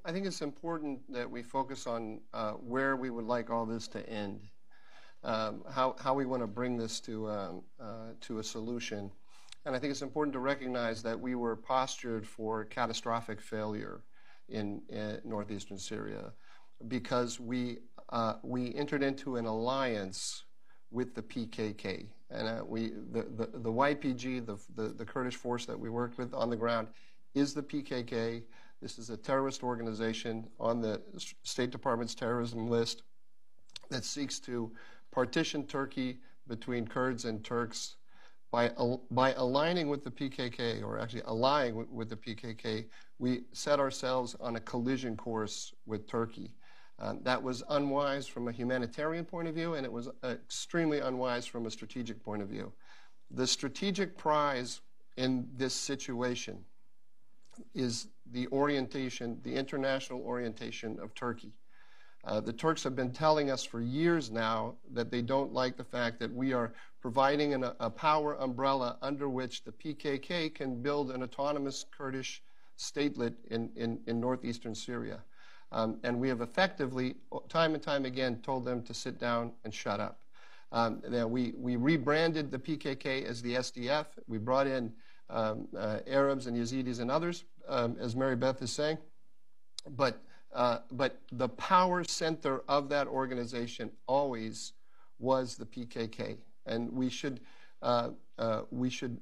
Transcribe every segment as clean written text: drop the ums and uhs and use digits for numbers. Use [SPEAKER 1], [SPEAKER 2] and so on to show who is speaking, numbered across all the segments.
[SPEAKER 1] I think it's important that we focus on where we would like all this to end, how we want to bring this to a solution. And I think it's important to recognize that we were postured for catastrophic failure in northeastern Syria because we entered into an alliance with the PKK. And the YPG, the Kurdish force that we worked with on the ground, is the PKK. This is a terrorist organization on the State Department's terrorism list that seeks to partition Turkey between Kurds and Turks. By aligning with the PKK, or actually allying with the PKK, we set ourselves on a collision course with Turkey. That was unwise from a humanitarian point of view, and it was extremely unwise from a strategic point of view. The strategic prize in this situation is the orientation, the international orientation of Turkey. The Turks have been telling us for years now that they don't like the fact that we are providing a power umbrella under which the PKK can build an autonomous Kurdish statelet in northeastern Syria. And we have effectively, time and time again, told them to sit down and shut up. We rebranded the PKK as the SDF. We brought in Arabs and Yazidis and others, as Mary Beth is saying. But the power center of that organization always was the PKK. And we should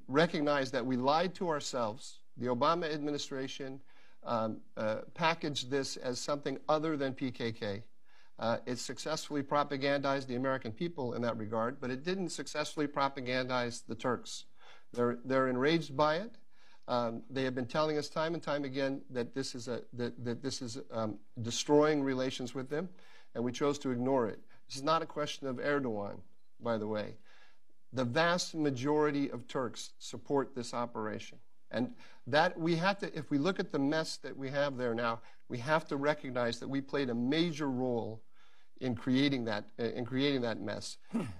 [SPEAKER 1] recognize that we lied to ourselves. The Obama administration packaged this as something other than PKK. It successfully propagandized the American people in that regard, but it didn't successfully propagandize the Turks. They're enraged by it. They have been telling us time and time again that this is destroying relations with them, and we chose to ignore it. This is not a question of Erdogan, by the way. The vast majority of Turks support this operation. And that we have to, if we look at the mess that we have there now, we have to recognize that we played a major role in creating that mess.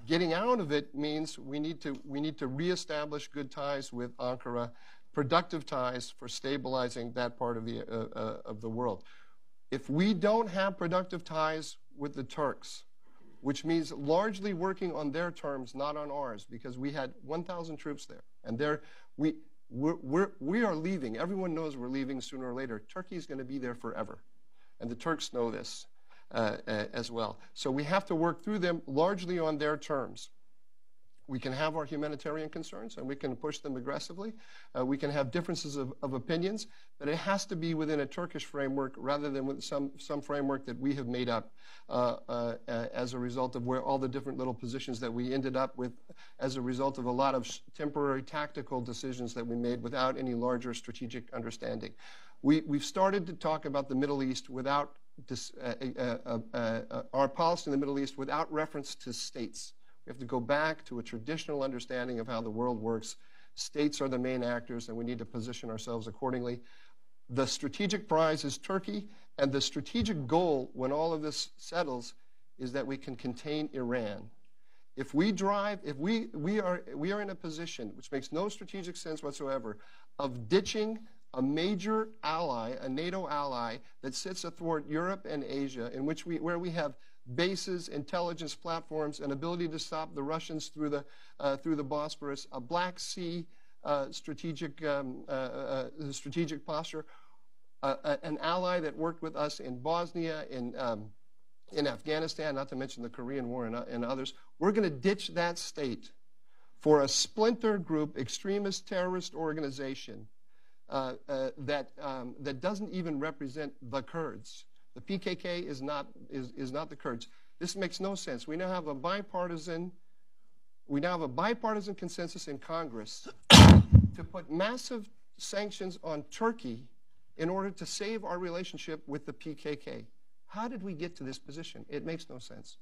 [SPEAKER 1] Getting out of it means we need to reestablish good ties with Ankara, productive ties for stabilizing that part of the world. If we don't have productive ties with the Turks, which means largely working on their terms, not on ours, because we had 1,000 troops there, and we are leaving. Everyone knows we're leaving sooner or later. Turkey's going to be there forever, and the Turks know this as well. So we have to work through them largely on their terms. We can have our humanitarian concerns, and we can push them aggressively. We can have differences of opinions, but it has to be within a Turkish framework rather than with some framework that we have made up as a result of where all the different little positions that we ended up with as a result of a lot of temporary tactical decisions that we made without any larger strategic understanding. We've started to talk about the Middle East without our policy in the Middle East without reference to states. We have to go back to a traditional understanding of how the world works. States are the main actors, and we need to position ourselves accordingly. The strategic prize is Turkey, and the strategic goal, when all of this settles, is that we can contain Iran. If we are in a position, which makes no strategic sense whatsoever, of ditching a major ally, a NATO ally, that sits athwart Europe and Asia, where we have bases, intelligence platforms, and ability to stop the Russians through the Bosporus, a Black Sea strategic posture, an ally that worked with us in Bosnia, in Afghanistan, not to mention the Korean War and others. We're going to ditch that state for a splinter group, extremist terrorist organization that doesn't even represent the Kurds. The PKK is not the Kurds. This makes no sense. We now have a bipartisan consensus in Congress to put massive sanctions on Turkey in order to save our relationship with the PKK. How did we get to this position? It makes no sense.